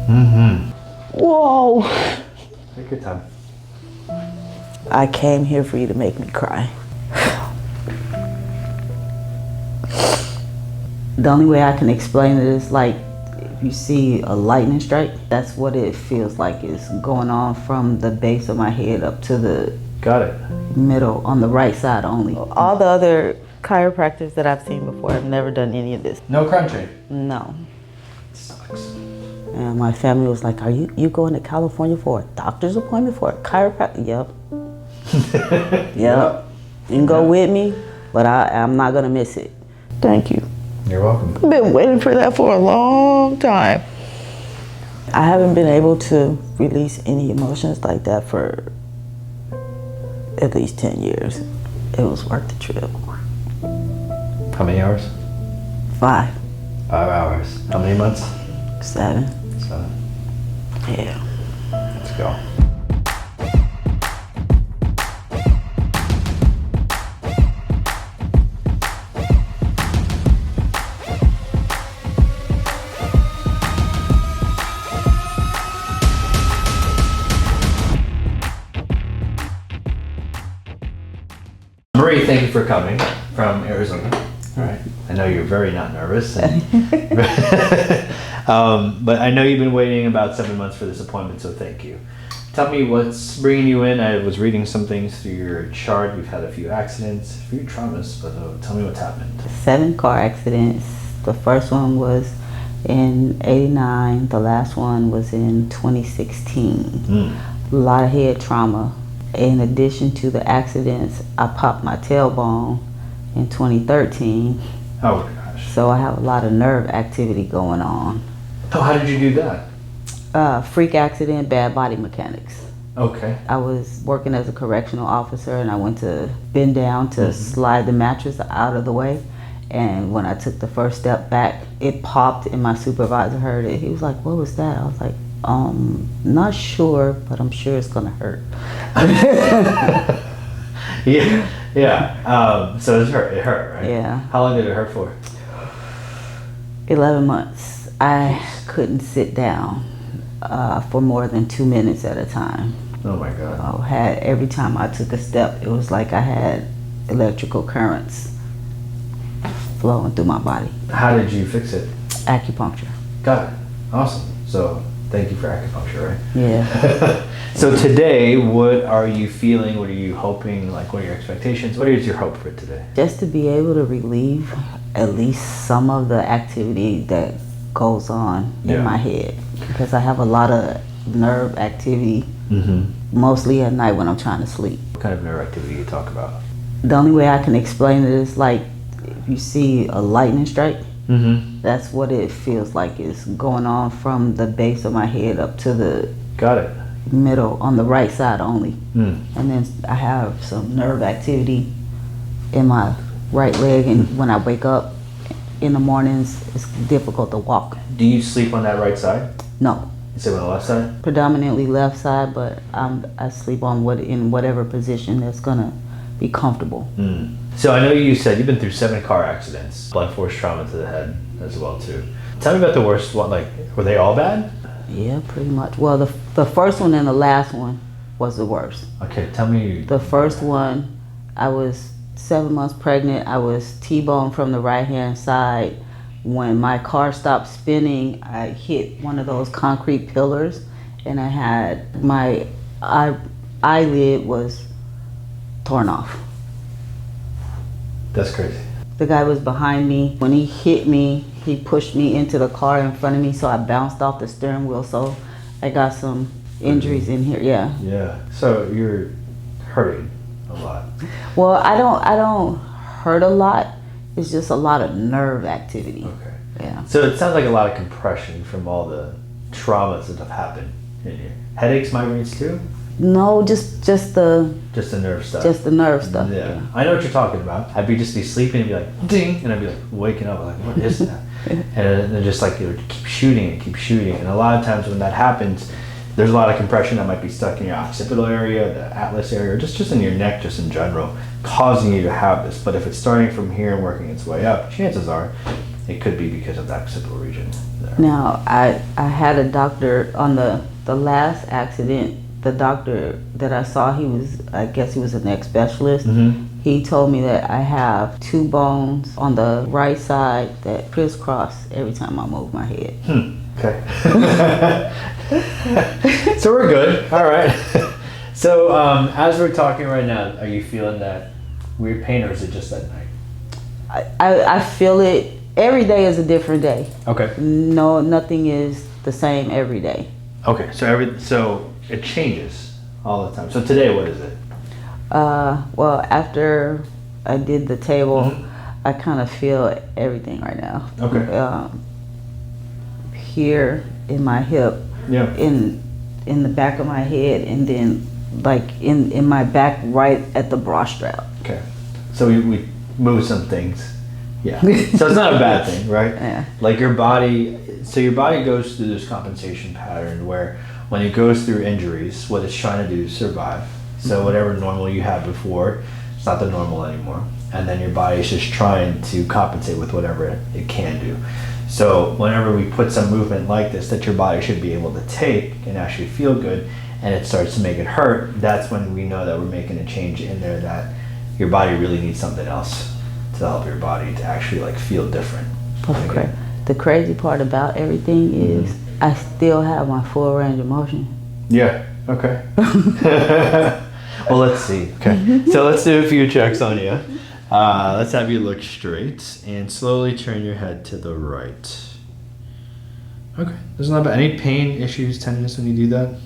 Whoa. Take your time. I came here for you to make me cry. The only way I can explain it is like if you see a lightning strike, that's what it feels like is going on from the base of my head up to the Got it. middle on the right side only. All the other chiropractors that I've seen before have never done any of this. No crunching. No. Sucks. And my family was like, are you going to California for a doctor's appointment for a chiropractor? Yep. Yep. You can go with me, but I'm not gonna miss it. Thank you. You're welcome. I've been waiting for that for a long time. I haven't been able to release any emotions like that for at least 10 years. It was worth the trip. How many hours? 5. 5 hours. How many months? 7. 7. Yeah. Let's go. Marie, thank you for coming from Arizona. All right. I know you're very not nervous. But I know you've been waiting about 7 months for this appointment, so thank you. Tell me what's bringing you in. I was reading some things through your chart. You've had a few accidents, a few traumas, but tell me what's happened. 7 car accidents. The first one was in '89. The last one was in 2016. A lot of head trauma. In addition to the accidents, I popped my tailbone in 2013. Oh my gosh. So I have a lot of nerve activity going on. Oh, how did you do that? Freak accident, bad body mechanics. Okay. I was working as a correctional officer and I went to bend down to slide the mattress out of the way. And when I took the first step back, it popped and my supervisor heard it. He was like, what was that? I was like, not sure, but I'm sure it's gonna hurt. Yeah. So it hurt, right? Yeah. How long did it hurt for? 11 months. I couldn't sit down for more than 2 minutes at a time. Oh my God. Every time I took a step, it was like I had electrical currents flowing through my body. How did you fix it? Acupuncture. Got it. Awesome. So thank you for acupuncture, right? Yeah. So today, what are you feeling? What are you hoping? Like, what are your expectations? What is your hope for today? Just to be able to relieve at least some of the activity that goes on in my head. Because I have a lot of nerve activity, mostly at night when I'm trying to sleep. What kind of nerve activity you talk about? The only way I can explain it is like if you see a lightning strike, that's what it feels like is going on from the base of my head up to the Got it. middle on the right side only. And then I have some nerve activity in my right leg, and when I wake up in the mornings, it's difficult to walk. Do you sleep on that right side? No. You sleep on the left side? Predominantly left side, but I sleep on in whatever position that's gonna be comfortable. So I know you said you've been through 7 car accidents, blunt force trauma to the head as well too. Tell me about the worst one. Like, were they all bad? Yeah, pretty much. Well, the first one and the last one was the worst. Okay, tell me. The first one, I was 7 months pregnant. I was T-boned from the right-hand side. When my car stopped spinning, I hit one of those concrete pillars, and I had my eyelid was torn off. That's crazy. The guy was behind me. When he hit me, he pushed me into the car in front of me, so I bounced off the steering wheel. So I got some injuries in here. Yeah. Yeah. So you're hurting a lot. Well, I don't hurt a lot. It's just a lot of nerve activity. Okay. Yeah. So it sounds like a lot of compression from all the traumas that have happened in you. Headaches, migraines too? No, just the nerve stuff. Just the nerve stuff. Yeah. I know what you're talking about. I'd just be sleeping and be like, ding, and I'd be like waking up like, what is that? And then just like it would keep shooting and keep shooting. And a lot of times when that happens, there's a lot of compression that might be stuck in your occipital area, the atlas area, or just in your neck, just in general, causing you to have this. But if it's starting from here and working its way up, chances are It could be because of the occipital region there. Now, I had a doctor on the last accident. The doctor that I saw, I guess he was a neck specialist. He told me that I have 2 bones on the right side that crisscross every time I move my head. Okay. So we're good. All right. So as we're talking right now, are you feeling that weird pain, or is it just at night? I feel it. Every day is a different day. Okay. No, nothing is the same every day. Okay. So it changes all the time. So today, what is it? Well, after I did the table, I kind of feel everything right now. Okay. Here in my hip, in the back of my head, and then like in my back right at the bra strap. Okay. So we move some things. Yeah. So it's not a bad thing, right? Yeah. Like your body goes through this compensation pattern where when it goes through injuries, what it's trying to do is survive. So whatever normal you had before, it's not the normal anymore. And then your body is just trying to compensate with whatever it can do. So whenever we put some movement like this that your body should be able to take and actually feel good, and it starts to make it hurt, that's when we know that we're making a change in there, that your body really needs something else to help your body to actually like feel different. Okay. The crazy part about everything is I still have my full range of motion. Yeah. Okay. Well, let's see. Okay. So let's do a few checks on you. Let's have you look straight and slowly turn your head to the right. Okay. There's not any pain, issues, tenderness when you do that?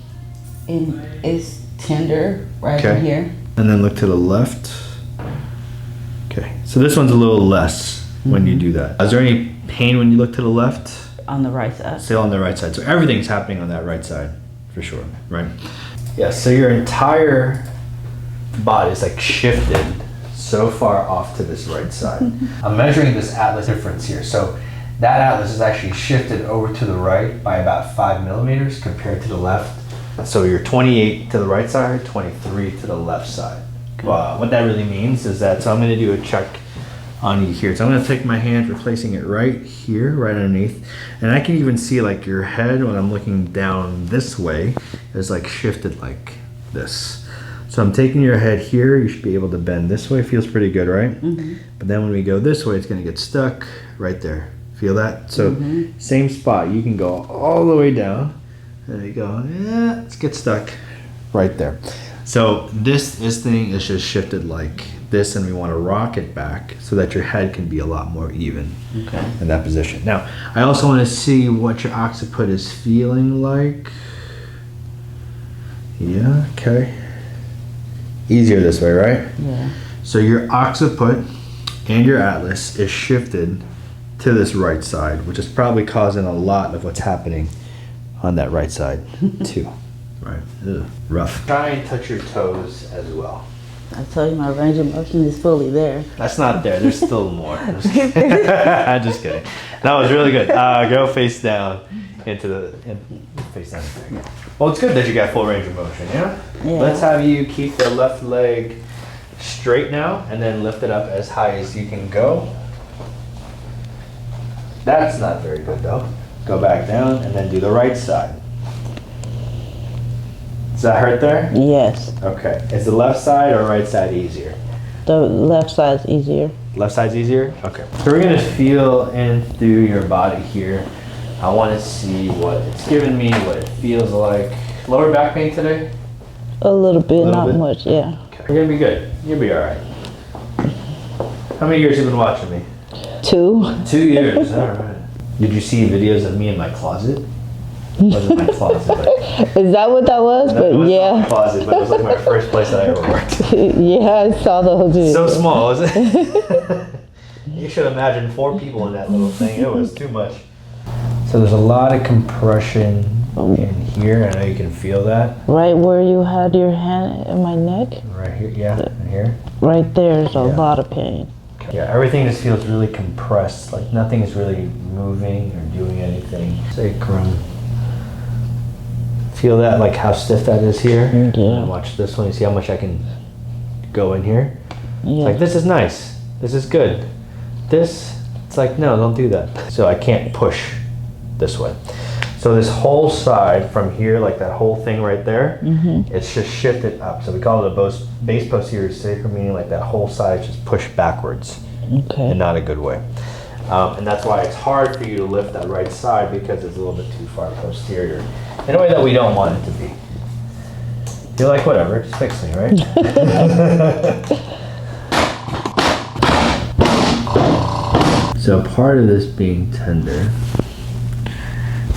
And it's tender right Okay. in here. And then look to the left. Okay. So this one's a little less when you do that. Is there any pain when you look to the left? On the right side. Still on the right side. So everything's happening on that right side for sure, right? Yeah, so your entire body is like shifted so far off to this right side. I'm measuring this atlas difference here. So that atlas is actually shifted over to the right by about 5 millimeters compared to the left. So you're 28 to the right side, 23 to the left side. What that really means is that, so I'm gonna do a check on you here. So I'm gonna take my hand, replacing it right here, right underneath. And I can even see like your head when I'm looking down this way is like shifted like this. So I'm taking your head here, you should be able to bend this way. Feels pretty good, right? But then when we go this way, it's gonna get stuck right there. Feel that? So same spot, you can go all the way down. There you go, yeah, let's get stuck right there. So this thing is just shifted like this, and we want to rock it back so that your head can be a lot more even in that position. Now, I also want to see what your occiput is feeling like. Yeah, okay. Easier this way, right? Yeah. So your occiput and your atlas is shifted to this right side, which is probably causing a lot of what's happening on that right side too. Right. Ugh, rough. Try and touch your toes as well. I told you my range of motion is fully there. That's not there. There's still more. I'm just kidding. I'm just kidding. That was really good. Go face down into the face down. Well, it's good that you got full range of motion. Yeah. Let's have you keep the left leg straight now, and then lift it up as high as you can go. That's not very good though. Go back down, and then do the right side. Does that hurt there? Yes. Okay. Is the left side or right side easier? The left side's easier. Left side's easier? Okay. So we're gonna feel in through your body here. I wanna see what it's giving me, what it feels like. Lower back pain today? A little bit, Little not bit? much, yeah. Okay. You're gonna be good. You'll be all right. How many years have you been watching me? 2. 2 years. All right. Did you see videos of me in my closet? It wasn't my closet, but Is that what that was? no, it wasn't my closet, but it was like my first place that I ever worked. Yeah, I saw those videos. So small, was it? You should imagine 4 people in that little thing. It was too much. So there's a lot of compression in here. I know you can feel that. Right where you had your hand in my neck? Right here, yeah, and here. Right there's a Yeah. lot of pain. Yeah, everything just feels really compressed. Like nothing is really moving or doing anything. Sacrum. Feel that, like how stiff that is here? Yeah. And watch this one. You see how much I can go in here? Yeah. Like, this is nice. This is good. This It's like, no, don't do that. So I can't push this way. So this whole side from here, like that whole thing right there, it's just shifted up. So we call it a base posterior sacrum, meaning like that whole side is just pushed backwards. Okay. In not a good way. And that's why it's hard for you to lift that right side, because it's a little bit too far posterior in a way that we don't want it to be. You're like, whatever, it's fixing, right? So part of this being tender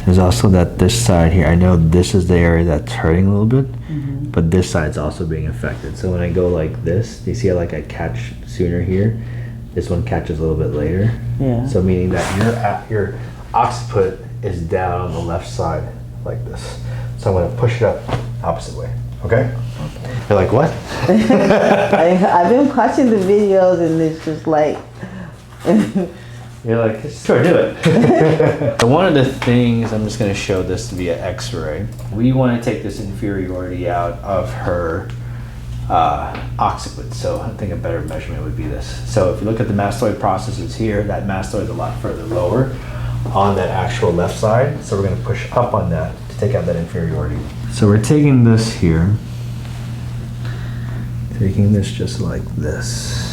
is also that this side here, I know this is the area that's hurting a little bit, but this side's also being affected. So when I go like this, do you see how like I catch sooner here? This one catches a little bit later. Yeah. So meaning that your occiput is down on the left side like this. So I'm gonna push it up opposite way, okay? You're like, what? I've been watching the videos and it's just like... You're like, sure, do it. So one of the things, I'm just gonna show this via x-ray. We wanna take this inferiority out of her occiput. So I think a better measurement would be this. So if you look at the mastoid processes here, that mastoid is a lot further lower on that actual left side. So we're gonna push up on that to take out that inferiority. So we're taking this here, taking this just like this.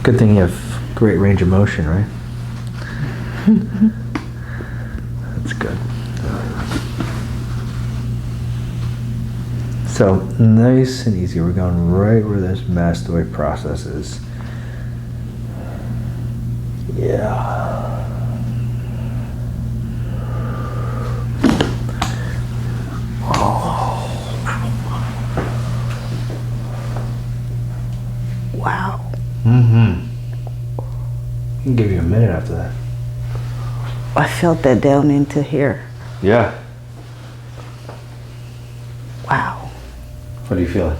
Good thing you have great range of motion, right? That's good. So nice and easy. We're going right where this mastoid process is. Yeah. Oh. Wow. I can give you a minute after that. I felt that down into here. Yeah. Wow. What are you feeling?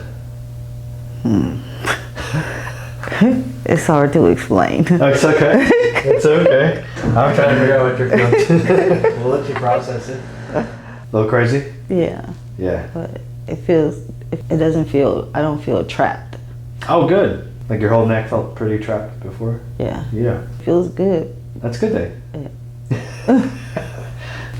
It's hard to explain. Oh, it's okay. It's okay. I'm trying to figure out what you're feeling. We'll let you process it. A little crazy? Yeah. Yeah. But it doesn't feel, I don't feel trapped. Oh, good. Like your whole neck felt pretty trapped before? Yeah. Yeah. Feels good. That's good day. Yeah.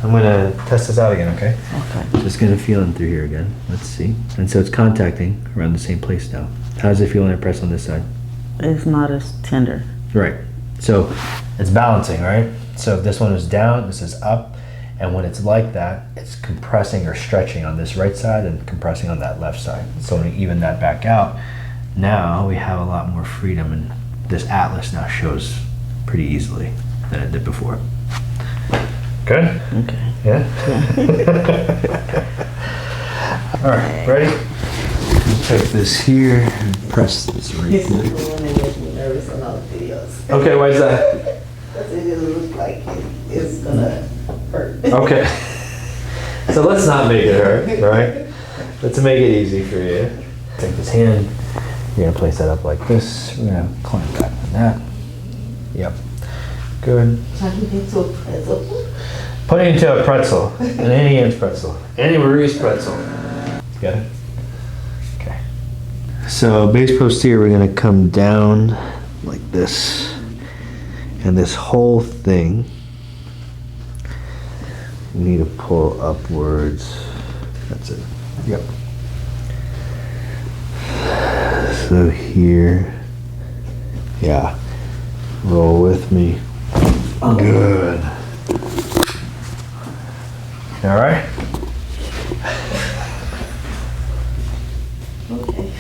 I'm gonna test this out again, okay? Okay. Just gonna feel in through here again. Let's see. And so it's contacting around the same place now. How does it feel when I press on this side? It's not as tender. Right. So it's balancing, right? So if this one is down, this is up. And when it's like that, it's compressing or stretching on this right side and compressing on that left side. So when we even that back out, now we have a lot more freedom, and this atlas now shows pretty easily than it did before. Good? Okay. Yeah? All right, ready? Take this here and press this right This is there. the one that makes me nervous on all the videos. Okay, why is that? Because it looks like it's gonna hurt. Okay. So let's not make it hurt, right? Let's make it easy for you. Take this hand. You're gonna place that up like this. We're gonna climb back on that. Yep. Good. Turn it into a pretzel. Put it into a pretzel. An Annie Ann's pretzel. Annie Marie's pretzel. Got it? Okay. So base posterior, we're gonna come down like this. And this whole thing, you need to pull upwards. That's it. Yep. So here, yeah, roll with me. Oh. Good. All right. Okay.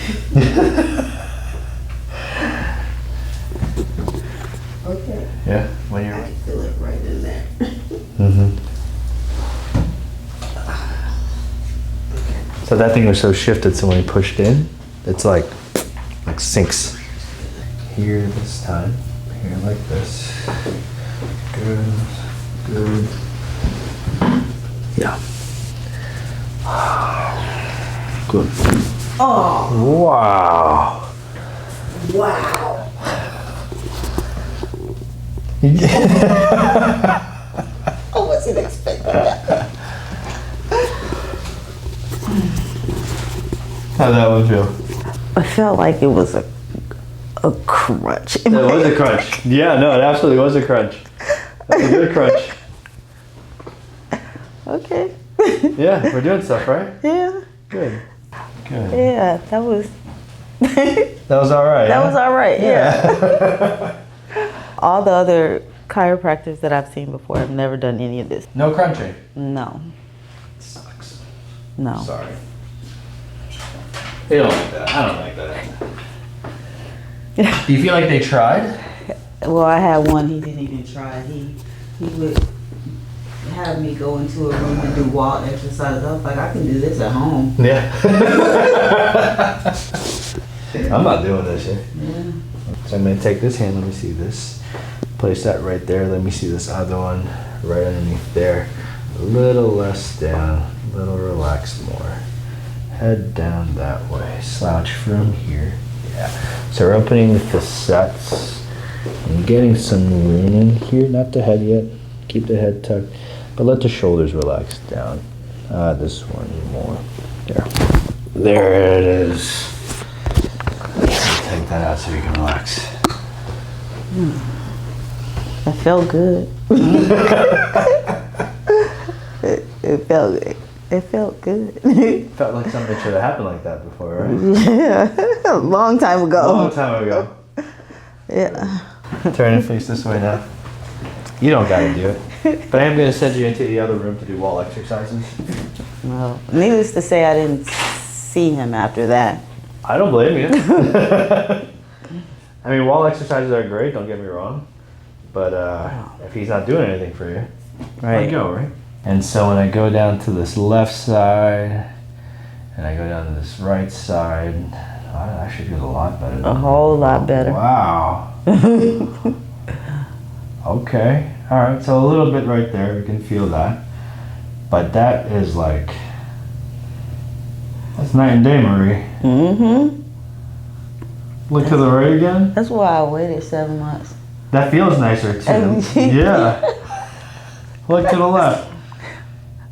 Okay. Yeah, when I you're. can feel it right in there. Mm-hmm. So that thing was so shifted, so when we pushed in, it's like sinks. Here this time, here like this. Good, good. Yeah. Good. Oh, Wow. wow. I wasn't expecting that. How'd that one feel? I felt like it was a crunch. It was a crunch. Yeah, no, it absolutely was a crunch. That's a good crunch. Okay. Yeah, we're doing stuff, right? Yeah. Good. Good. Yeah, that was. That was all right. That huh? was all right. Yeah. All the other chiropractors that I've seen before have never done any of this. No crunching. No. Sucks. No. Sorry. They don't like that. I don't like that. Do you feel like they tried? Well, I had one. He didn't even try. He would have me go into a room and do wall exercises. I was like, I can do this at home. Yeah. I'm not doing this shit. Yeah. So I'm gonna take this hand. Let me see this. Place that right there. Let me see this other one right underneath there. A little less down. A little relaxed more. Head down that way. Slouch from here. Yeah. So we're opening the facets and getting some room in here. Not the head yet. Keep the head tucked, but let the shoulders relax down. This one more. There. There it is. Take that out so you can relax. That felt good. it felt good. It felt good. Felt like something should have happened like that before, right? Yeah, a long time ago. A long time ago. Yeah. Turn and face this way now. You don't gotta do it. But I am gonna send you into the other room to do wall exercises. Well, needless to say, I didn't see him after that. I don't blame you. I mean, wall exercises are great, don't get me wrong. But if he's not doing anything for you, let go, right? And so when I go down to this left side, and I go down to this right side, that actually feels a lot better. A whole lot better. Wow. Okay. All right. So a little bit right there. We can feel that. But that is like, that's night and day, Marie. Mm-hmm. Look to the right again. That's why I waited 7 months. That feels nicer too. Yeah. Look to the left.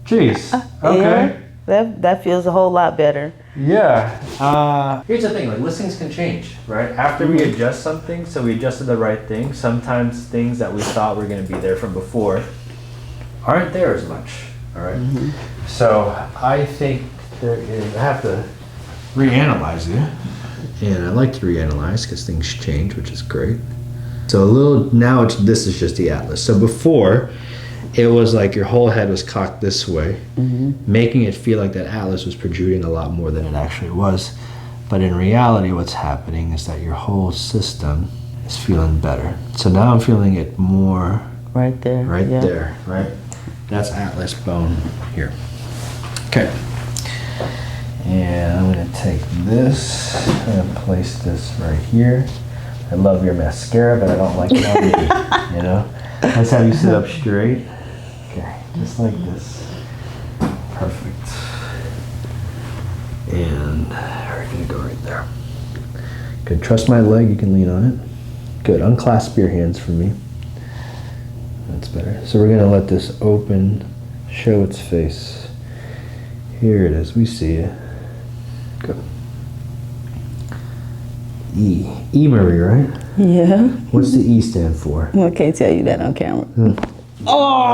Jeez. Okay. Yeah, that feels a whole lot better. Yeah. Here's the thing, like listings can change, right? After we adjust something, so we adjusted the right thing, sometimes things that we thought were gonna be there from before aren't there as much, all right? Mm-hmm. So I think there is, I have to reanalyze you. And I like to reanalyze because things change, which is great. So a little, now this is just the atlas. So before, it was like your whole head was cocked this way, making it feel like that atlas was protruding a lot more than it actually was. But in reality, what's happening is that your whole system is feeling better. So now I'm feeling it more Right there. right yeah. there, right? That's atlas bone here. Okay. And I'm gonna take this and place this right here. I love your mascara, but I don't like it on you, you know? Let's have you sit up straight. Okay, just like this. Perfect. And we're gonna go right there. Good, trust my leg, you can lean on it. Good, unclasp your hands for me. That's better. So we're gonna let this open, show its face. Here it is, we see it. Good. E. E. Marie, right? Yeah. What's the E stand for? Well, I can't tell you that on camera. Oh!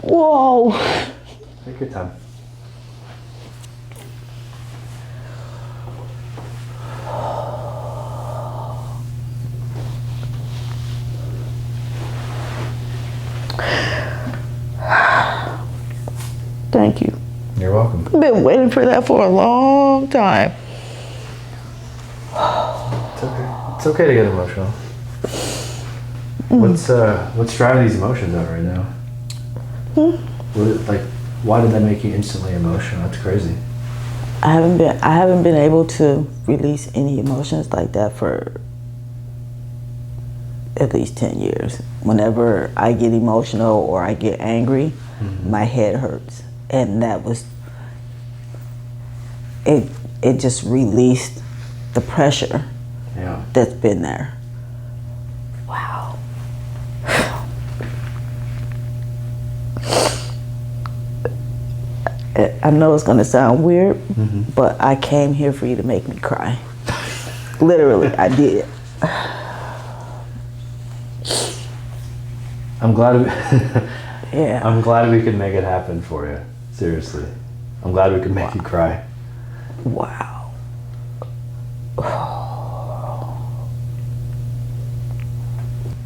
Whoa. Take your time. Thank you. You're welcome. I've been waiting for that for a long time. It's okay. It's okay to get emotional. What's driving these emotions out right now? Why did that make you instantly emotional? That's crazy. I haven't been able to release any emotions like that for at least 10 years. Whenever I get emotional or I get angry, my head hurts. And that was, it just released the pressure that's been there. Wow. I know it's gonna sound weird, but I came here for you to make me cry. Literally, I did. I'm glad Yeah. I'm glad we could make it happen for you. Seriously. I'm glad we could make you cry. Wow.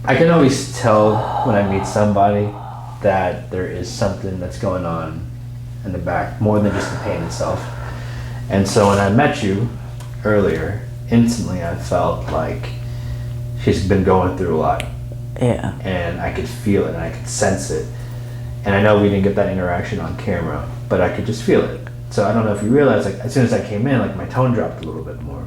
I can always tell when I meet somebody that there is something that's going on in the back, more than just the pain itself. And so when I met you earlier, instantly I felt like she's been going through a lot. Yeah. And I could feel it and I could sense it. And I know we didn't get that interaction on camera, but I could just feel it. So I don't know if you realize, like, as soon as I came in, like, my tone dropped a little bit more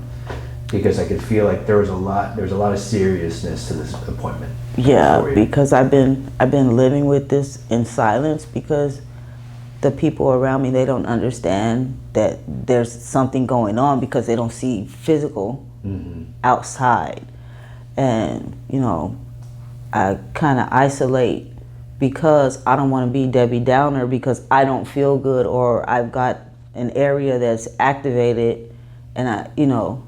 because I could feel like there was a lot of seriousness to this appointment. Yeah, because I've been living with this in silence because the people around me, they don't understand that there's something going on because they don't see physical outside. And, you know, I kind of isolate because I don't want to be Debbie Downer because I don't feel good or I've got an area that's activated and I, you know,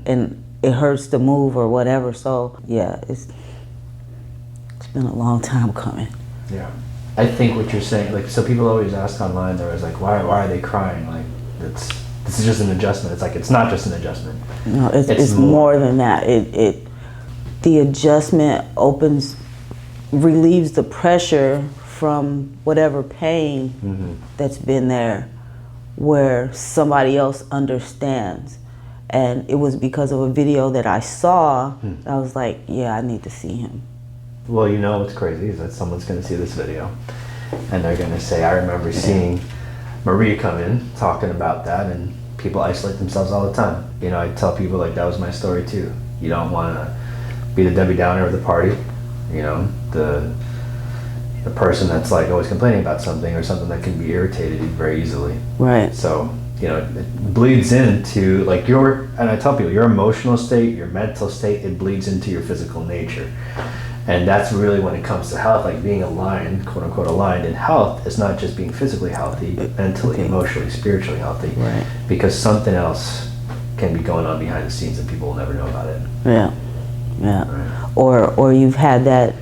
and it hurts to move or whatever. So yeah, it's been a long time coming. Yeah. I think what you're saying, like, so people always ask online, they're always like, why are they crying? Like, this is just an adjustment. It's like, it's not just an adjustment. No, it's more than that. The adjustment relieves the pressure from whatever pain that's been there where somebody else understands. And it was because of a video that I saw, I was like, yeah, I need to see him. Well, you know what's crazy is that someone's going to see this video and they're going to say, I remember seeing Marie come in talking about that, and people isolate themselves all the time. You know, I tell people, like, that was my story too. You don't want to be the Debbie Downer of the party, you know, the person that's like always complaining about something or something that can be irritated very easily. Right. So, you know, it bleeds into like and I tell people, your emotional state, your mental state, it bleeds into your physical nature. And that's really when it comes to health, like being aligned, quote unquote, aligned in health is not just being physically healthy, mentally, emotionally, spiritually healthy. Right. Because something else can be going on behind the scenes and people will never know about it. Yeah. Yeah. Right. Or you've had that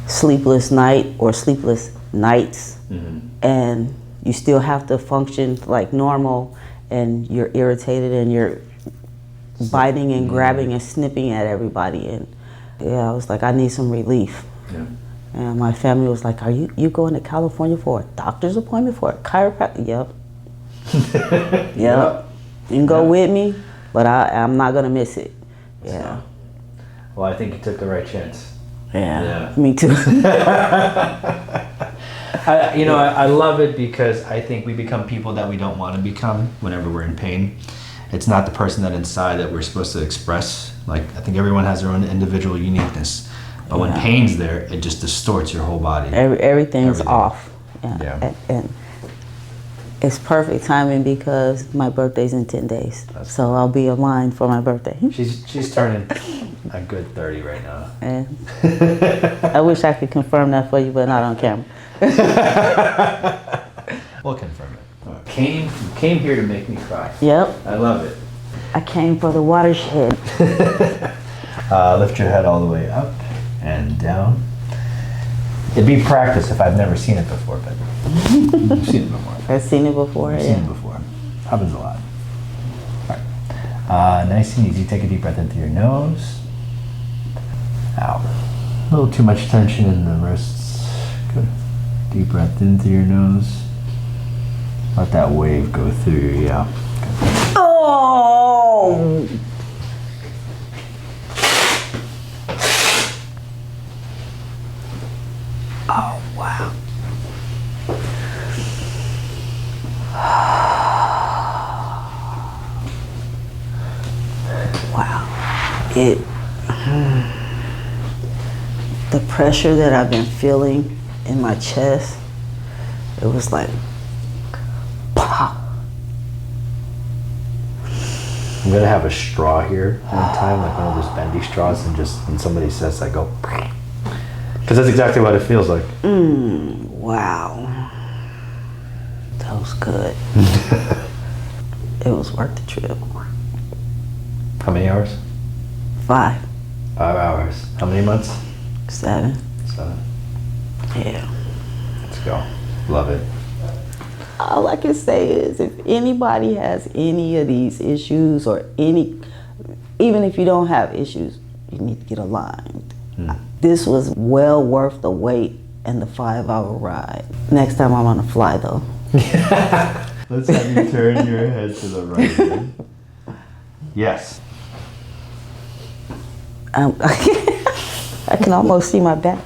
sleepless night or sleepless nights and you still have to function like normal and you're irritated and you're biting and grabbing and snipping at everybody. And yeah, I was like, I need some relief. Yeah. And my family was like, are you going to California for a doctor's appointment, for a chiropractic? Yep. Yep. You can go with me, but I'm not going to miss it. Yeah. Well, I think you took the right chance. Yeah. Me too. I love it because I think we become people that we don't want to become whenever we're in pain. It's not the person that inside that we're supposed to express. Like, I think everyone has their own individual uniqueness. But when pain's there, it just distorts your whole body. Everything's off. Yeah. And it's perfect timing because my birthday's in 10 days. So I'll be aligned for my birthday. She's turning a good 30 right now. And I wish I could confirm that for you, but not on camera. We'll confirm it. You came here to make me cry. Yep. I love it. I came for the watershed. Lift your head all the way up and down. It'd be practice if I've never seen it before, but you've seen it before. I've seen it before, Seen it before. Happens a lot. All right. Nice and easy. Take a deep breath into your nose. Out. A little too much tension in the wrists. Good. Deep breath into your nose. Let that wave go through. Yeah. Good. Oh! Oh, wow. Wow. The pressure that I've been feeling in my chest, it was like, pop. I'm gonna have a straw here one time, like one of those bendy straws, and just when somebody says, I go, because that's exactly what it feels like. Wow. That was good. It was worth the trip. How many hours? 5. 5 hours. How many months? 7. 7. Yeah. Let's go. Love it. All I can say is if anybody has any of these issues or even if you don't have issues, you need to get aligned. This was well worth the wait and the 5-hour ride. Next time I'm on a fly though. Let's have you turn your head to the right again. Yes. I can almost see my back.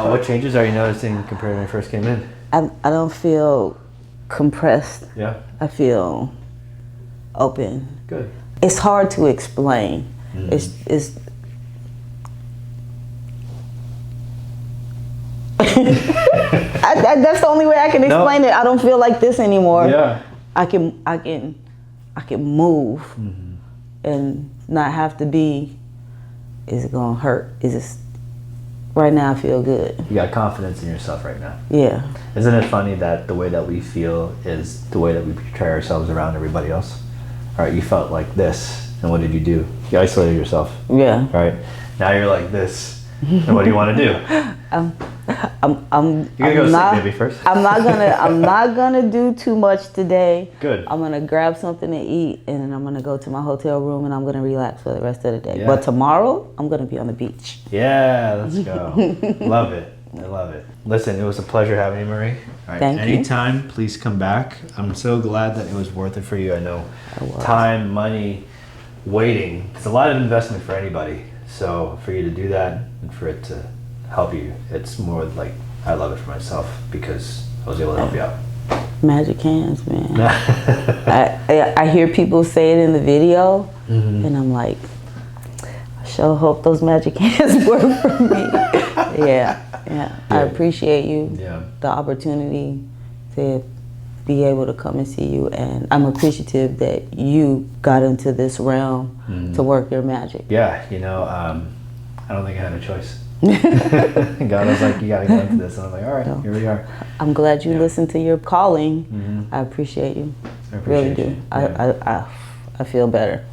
What changes are you noticing compared to when you first came in? I don't feel compressed. Yeah. I feel open. Good. It's hard to explain. It's that's the only way I can explain it. I don't feel like this anymore. Yeah. I can move and not have to be, is it gonna hurt? Is it, right now I feel good. You got confidence in yourself right now. Yeah. Isn't it funny that the way that we feel is the way that we portray ourselves around everybody else? All right, you felt like this, and what did you do? You isolated yourself. Yeah. All right, now you're like this, and what do you want to do? I'm You're gonna go sleep maybe first. I'm not gonna do too much today. Good. I'm gonna grab something to eat and then I'm gonna go to my hotel room and I'm gonna relax for the rest of the day. Yeah. But tomorrow I'm gonna be on the beach. Yeah, let's go. Love it. I love it. Listen, it was a pleasure having you, Marie. All right, Thank you. anytime, please come back. I'm so glad that it was worth it for you. I know It was. time, money, waiting. It's a lot of investment for anybody. So for you to do that and for it to help you, it's more like I love it for myself because I was able to help you out. Magic hands, man. I hear people say it in the video and I'm like, I sure hope those magic hands work for me. Yeah. I appreciate you, the opportunity to be able to come and see you, and I'm appreciative that you got into this realm to work your magic. Yeah, you know, I don't think I had a choice. God was like, you gotta go into this, and I'm like, all right, here we are. I'm glad you listened to your calling. I appreciate you. I appreciate really do. you. Yeah. I feel better.